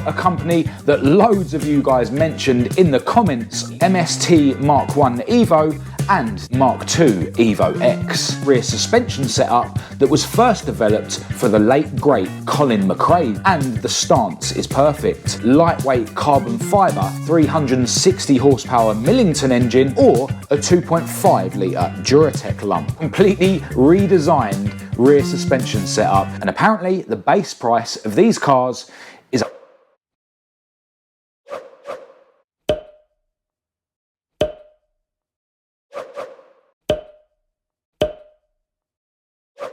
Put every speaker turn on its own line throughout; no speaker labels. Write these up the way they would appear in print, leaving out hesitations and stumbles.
a company that loads of you guys mentioned in the comments, MST Mk1 Evo and Mk2 Evo X. Rear suspension setup that was first developed for the late great Colin McRae, and the stance is perfect. Lightweight carbon fibre 360 horsepower Millington engine or a 2.5 litre Duratec lump. Completely redesigned rear suspension setup, and apparently the base price of these cars is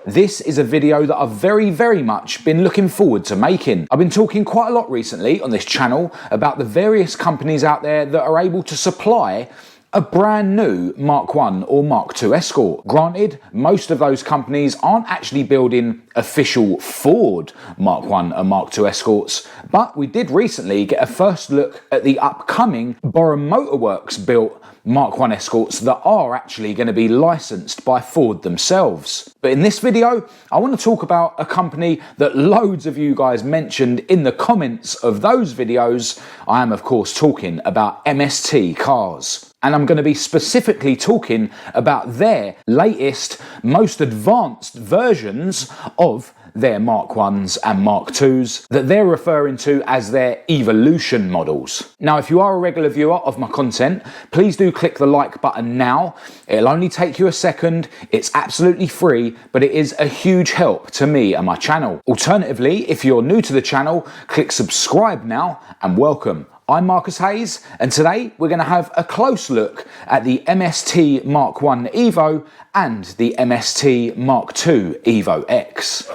This is a video that I've very much been looking forward to making. I've been talking quite a lot recently on this channel about the various companies out there that are able to supply a brand new Mk1 or Mk2 Escort. Granted, most of those companies aren't actually building official Ford Mk1 and Mk2 Escorts, but we did recently get a first look at the upcoming Boreham Motorworks built Mk1 Escorts that are actually going to be licensed by Ford themselves. But in this video, I want to talk about a company that loads of you guys mentioned in the comments of those videos. I am of course talking about MST Cars. And I'm going to be specifically talking about their latest, most advanced versions of their Mk1s and Mk2s that they're referring to as their evolution models. Now, if you are a regular viewer of my content, please do click the like button now. It'll only take you a second, it's absolutely free, but it is a huge help to me and my channel. Alternatively, if you're new to the channel, click subscribe now and welcome. I'm Marcus Hayes, and today we're going to have a close look at the MST Mk1 Evo and the MST Mk2 Evo X.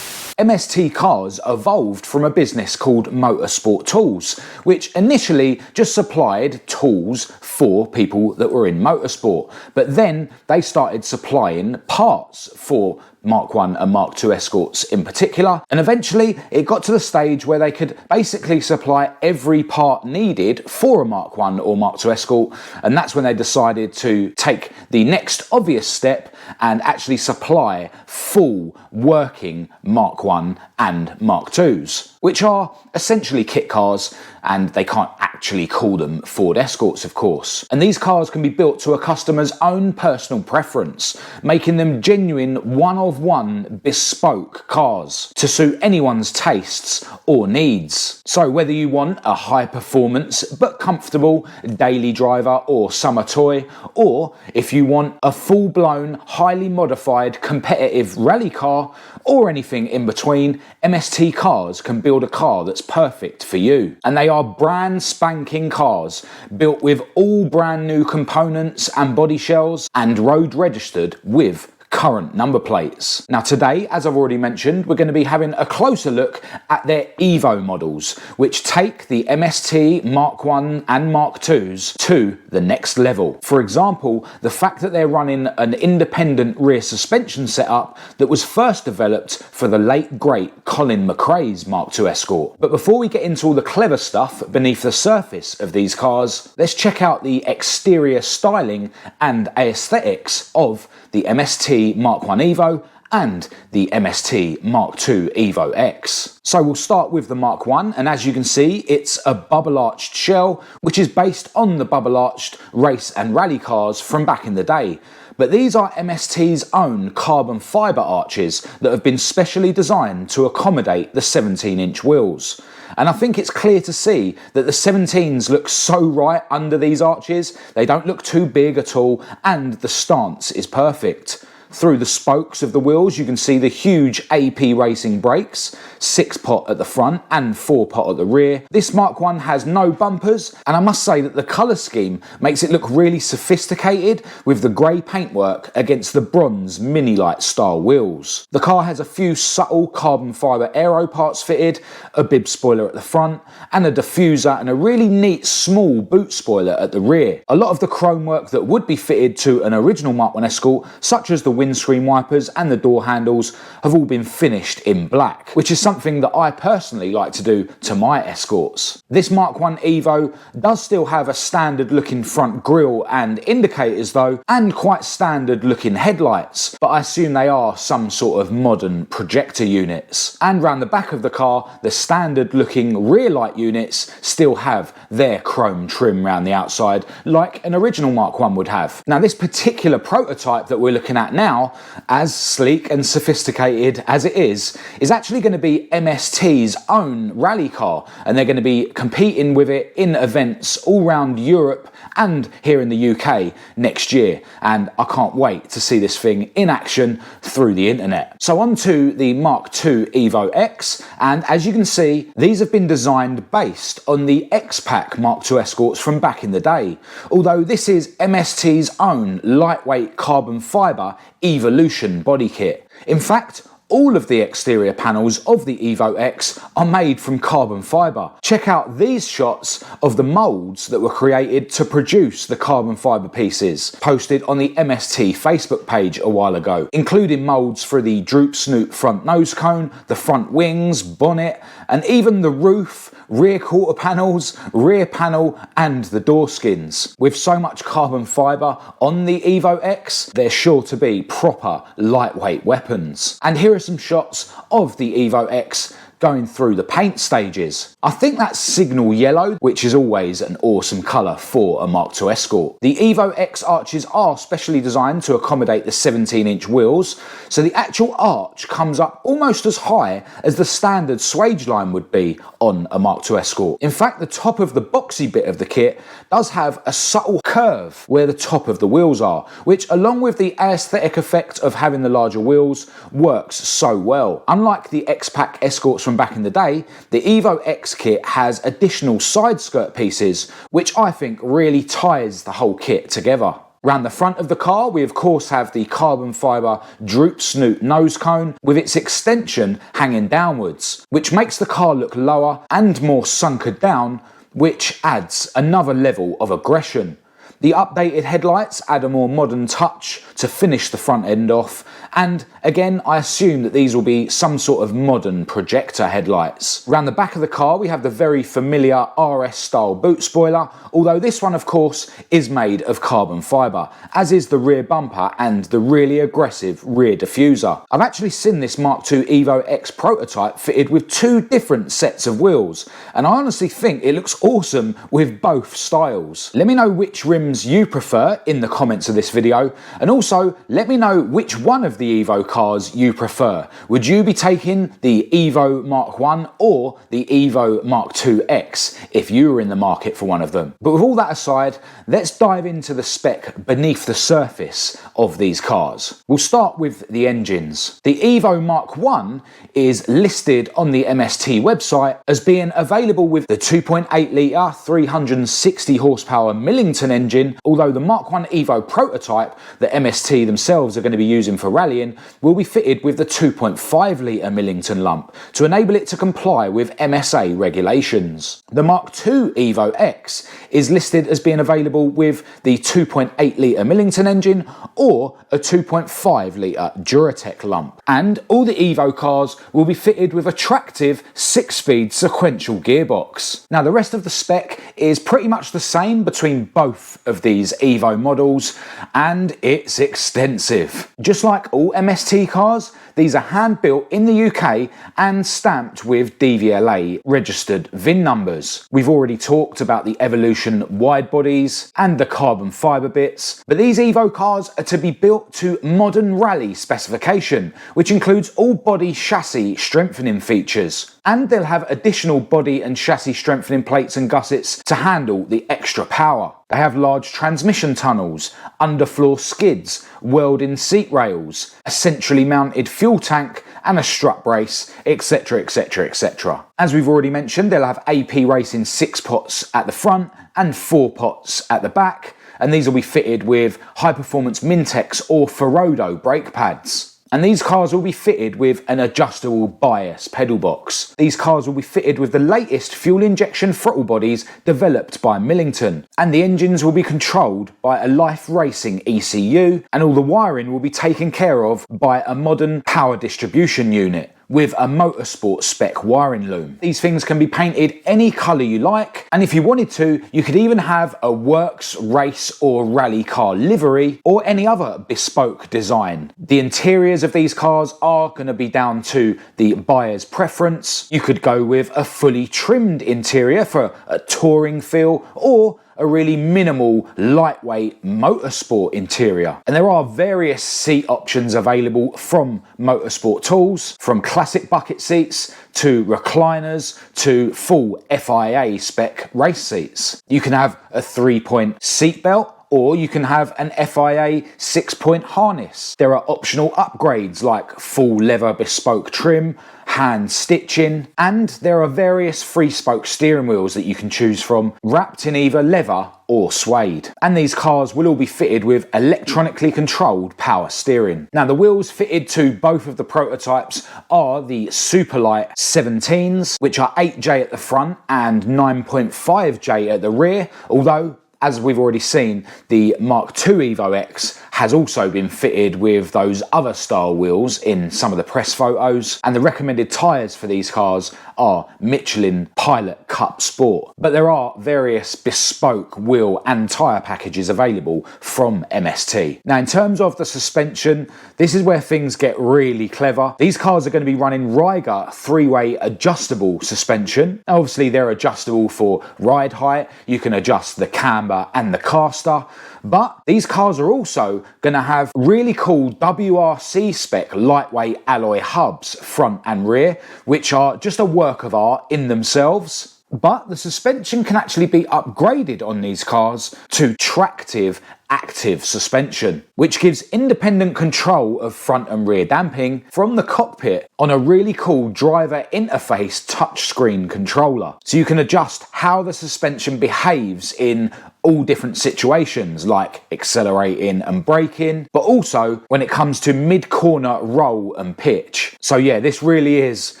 MST Cars evolved from a business called Motorsport Tools, which initially just supplied tools for people that were in motorsport, but then they started supplying parts for Mk1 and Mk2 Escorts in particular, and eventually it got to the stage where they could basically supply every part needed for a Mk1 or Mk2 Escort, and that's when they decided to take the next obvious step and actually supply full working Mk1 and Mk2s, which are essentially kit cars, and they can't actually call them Ford Escorts, of course. And these cars can be built to a customer's own personal preference, making them genuine one-of-one bespoke cars to suit anyone's tastes or needs. So whether you want a high performance but comfortable daily driver or summer toy, or if you want a full-blown, highly modified competitive rally car, or anything in between, MST Cars can build a car that's perfect for you. And they are brand spanking cars, built with all brand new components and body shells, and road registered with current number plates. Now today, as I've already mentioned, we're going to be having a closer look at their Evo models, which take the MST Mk1 and Mk2s to the next level. For example, the fact that they're running an independent rear suspension setup that was first developed for the late great Colin McRae's Mk2 Escort. But before we get into all the clever stuff beneath the surface of these cars, let's check out the exterior styling and aesthetics of the MST Mk1 Evo and the MST Mk2 Evo X. So we'll start with the Mk1, and as you can see, it's a bubble-arched shell, which is based on the bubble-arched race and rally cars from back in the day. But these are MST's own carbon fibre arches that have been specially designed to accommodate the 17-inch wheels. And I think it's clear to see that the 17s look so right under these arches. They don't look too big at all, and the stance is perfect. Through the spokes of the wheels, you can see the huge AP Racing brakes, 6-pot at the front and 4-pot at the rear. This Mk1 has no bumpers, and I must say that the colour scheme makes it look really sophisticated with the grey paintwork against the bronze mini-light style wheels. The car has a few subtle carbon fibre aero parts fitted, a bib spoiler at the front, and a diffuser and a really neat small boot spoiler at the rear. A lot of the chrome work that would be fitted to an original Mk1 Escort, such as the windscreen wipers and the door handles have all been finished in black, which is something that I personally like to do to my Escorts. This Mk1 Evo does still have a standard looking front grille and indicators though, and quite standard looking headlights, but I assume they are some sort of modern projector units. And round the back of the car, the standard looking rear light units still have their chrome trim round the outside like an original Mk1 would have. Now this particular prototype that we're looking at now, as sleek and sophisticated as it is actually going to be MST's own rally car, and they're going to be competing with it in events all around Europe and here in the UK next year, and I can't wait to see this thing in action through the internet. So on to the Mk2 Evo X, and as you can see, these have been designed based on the X-Pack Mk2 Escorts from back in the day, although this is MST's own lightweight carbon fibre Evolution body kit. In fact, all of the exterior panels of the Evo X are made from carbon fibre. Check out these shots of the moulds that were created to produce the carbon fibre pieces, posted on the MST Facebook page a while ago, including moulds for the droop snoot front nose cone, the front wings, bonnet, and even the roof, rear quarter panels, rear panel, and the door skins. With so much carbon fibre on the Evo X, they're sure to be proper lightweight weapons. And here are some shots of the Evo X going through the paint stages. I think that's signal yellow, which is always an awesome colour for a Mk2 Escort. The Evo X arches are specially designed to accommodate the 17-inch wheels, so the actual arch comes up almost as high as the standard swage line would be on a Mk2 Escort. In fact, the top of the boxy bit of the kit does have a subtle curve where the top of the wheels are, which along with the aesthetic effect of having the larger wheels works so well. Unlike the X-Pack Escorts from back in the day, the Evo X kit has additional side skirt pieces, which I think really ties the whole kit together. Round the front of the car, we of course have the carbon fibre droop snoot nose cone with its extension hanging downwards, which makes the car look lower and more sunkered down, which adds another level of aggression. The updated headlights add a more modern touch to finish the front end off, and again I assume that these will be some sort of modern projector headlights. Round the back of the car we have the very familiar RS style boot spoiler, although this one of course is made of carbon fibre, as is the rear bumper and the really aggressive rear diffuser. I've actually seen this Mk2 Evo X prototype fitted with two different sets of wheels, and I honestly think it looks awesome with both styles. Let me know which rims you prefer in the comments of this video, and also let me know which one of the Evo cars you prefer. Would you be taking the Evo Mk1 or the Evo Mk2 X if you were in the market for one of them? But with all that aside, let's dive into the spec beneath the surface of these cars. We'll start with the engines. The Evo Mk1 is listed on the MST website as being available with the 2.8 litre 360 horsepower Millington engine, although the Mk1 Evo prototype that MST themselves are going to be using for rallying will be fitted with the 2.5 litre Millington lump to enable it to comply with MSA regulations. The Mk2 Evo X is listed as being available with the 2.8 litre Millington engine or a 2.5 litre Duratec lump. And all the Evo cars will be fitted with a tractive 6-speed sequential gearbox. Now the rest of the spec is pretty much the same between both of these Evo models, and it's extensive. Just like all MST cars, these are hand built in the UK and stamped with DVLA registered VIN numbers. We've already talked about the Evolution wide bodies and the carbon fibre bits, but these Evo cars are to be built to modern rally specification, which includes all body chassis strengthening features. And they'll have additional body and chassis strengthening plates and gussets to handle the extra power. They have large transmission tunnels, underfloor skids, welding seat rails, a centrally mounted fuel tank and a strut brace, etc, etc, etc. As we've already mentioned, they'll have AP Racing 6 pots at the front and 4 pots at the back, and these will be fitted with high performance Mintex or Ferodo brake pads. And these cars will be fitted with an adjustable bias pedal box. These cars will be fitted with the latest fuel injection throttle bodies developed by Millington, and the engines will be controlled by a Life Racing ECU, and all the wiring will be taken care of by a modern power distribution unit with a Motorsport Spec wiring loom. These things can be painted any colour you like, and if you wanted to, you could even have a works, race or rally car livery or any other bespoke design. The interiors of these cars are going to be down to the buyer's preference. You could go with a fully trimmed interior for a touring feel, or a really minimal, lightweight motorsport interior. And there are various seat options available from Motorsport Tools, from classic bucket seats to recliners to full FIA spec race seats. You can have a 3-point seat belt, or you can have an FIA 6-point harness. There are optional upgrades like full leather bespoke trim, hand stitching, and there are various 3-spoke steering wheels that you can choose from, wrapped in either leather or suede. And these cars will all be fitted with electronically controlled power steering. Now, the wheels fitted to both of the prototypes are the Superlight 17s, which are 8J at the front and 9.5J at the rear, although as we've already seen, the Mk2 Evo X has also been fitted with those other style wheels in some of the press photos, and the recommended tyres for these cars are Michelin Pilot Cup Sport. But there are various bespoke wheel and tyre packages available from MST. Now, in terms of the suspension, this is where things get really clever. These cars are going to be running Riga 3-way adjustable suspension. Now, obviously they're adjustable for ride height. You can adjust the camber and the caster, but these cars are also going to have really cool WRC spec lightweight alloy hubs front and rear, which are just a work of art in themselves. But the suspension can actually be upgraded on these cars to Tractive Active suspension, which gives independent control of front and rear damping from the cockpit on a really cool driver interface touchscreen controller. So you can adjust how the suspension behaves in all different situations, like accelerating and braking, but also when it comes to mid-corner roll and pitch. So yeah, this really is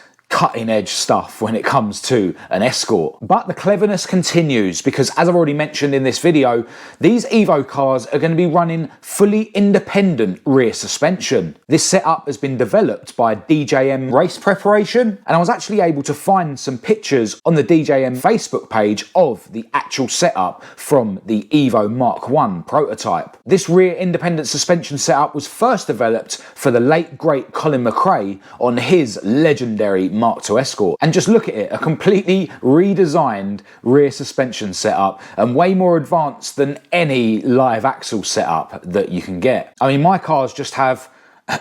cutting edge stuff when it comes to an Escort. But the cleverness continues, because as I've already mentioned in this video, these Evo cars are going to be running fully independent rear suspension. This setup has been developed by DJM Race Preparation, and I was actually able to find some pictures on the DJM Facebook page of the actual setup from the Evo Mk1 prototype. This rear independent suspension setup was first developed for the late great Colin McRae on his legendary Mk2 Escort, and just look at it, a completely redesigned rear suspension setup and way more advanced than any live axle setup that you can get. I mean, my cars just have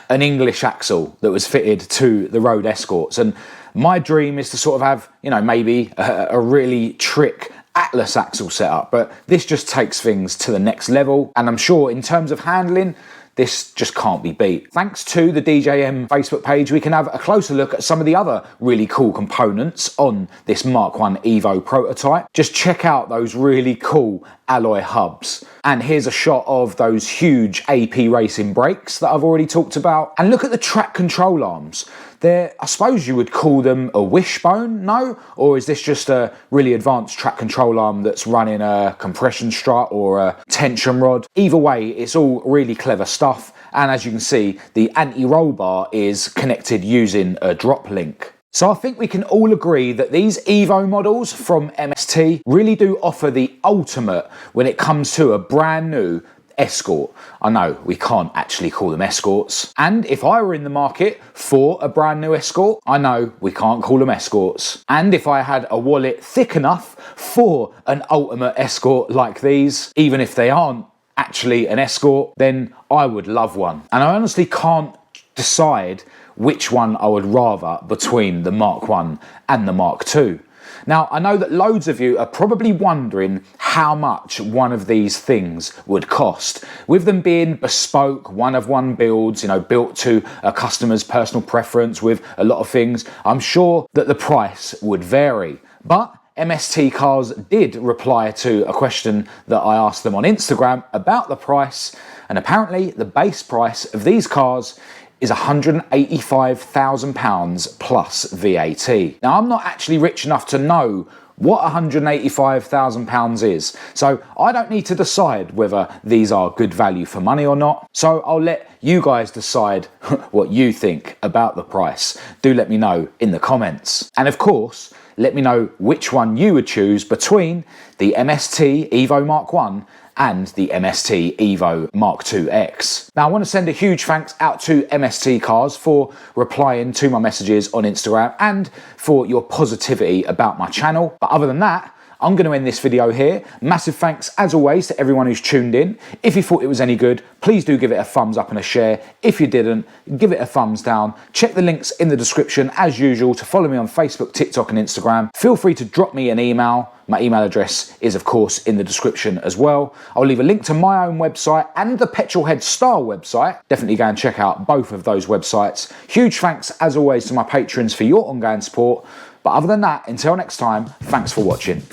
an English axle that was fitted to the road Escorts, and my dream is to sort of have, you know, maybe a really trick Atlas axle setup, but this just takes things to the next level, and I'm sure in terms of handling, this just can't be beat. Thanks to the DJM Facebook page, we can have a closer look at some of the other really cool components on this Mk1 Evo prototype. Just check out those really cool alloy hubs. And here's a shot of those huge AP racing brakes that I've already talked about. And look at the track control arms. They're, I suppose you would call them a wishbone, no? Or is this just a really advanced track control arm that's running a compression strut or a tension rod? Either way, it's all really clever stuff. And as you can see, the anti-roll bar is connected using a drop link. So I think we can all agree that these Evo models from MST really do offer the ultimate when it comes to a brand new Escort. I know we can't actually call them Escorts, and if I were in the market for a brand new Escort, I know we can't call them Escorts. And if I had a wallet thick enough for an ultimate Escort like these, even if they aren't actually an Escort, then I would love one. And I honestly can't decide which one I would rather between the Mk1 and the Mk2. Now, I know that loads of you are probably wondering how much one of these things would cost. With them being bespoke, one-of-one builds, you know, built to a customer's personal preference with a lot of things, I'm sure that the price would vary. But MST Cars did reply to a question that I asked them on Instagram about the price, and apparently the base price of these cars is £185,000 plus VAT. Now, I'm not actually rich enough to know what £185,000 is, so I don't need to decide whether these are good value for money or not. So I'll let you guys decide what you think about the price. Do let me know in the comments. And of course, let me know which one you would choose between the MST Evo Mk1 and the MST Evo Mk2 X. Now, I want to send a huge thanks out to MST Cars for replying to my messages on Instagram and for your positivity about my channel. But other than that, I'm going to end this video here. Massive thanks, as always, to everyone who's tuned in. If you thought it was any good, please do give it a thumbs up and a share. If you didn't, give it a thumbs down. Check the links in the description, as usual, to follow me on Facebook, TikTok and Instagram. Feel free to drop me an email. My email address is, of course, in the description as well. I'll leave a link to my own website and the Petrolhead Style website. Definitely go and check out both of those websites. Huge thanks, as always, to my patrons for your ongoing support. But other than that, until next time, thanks for watching.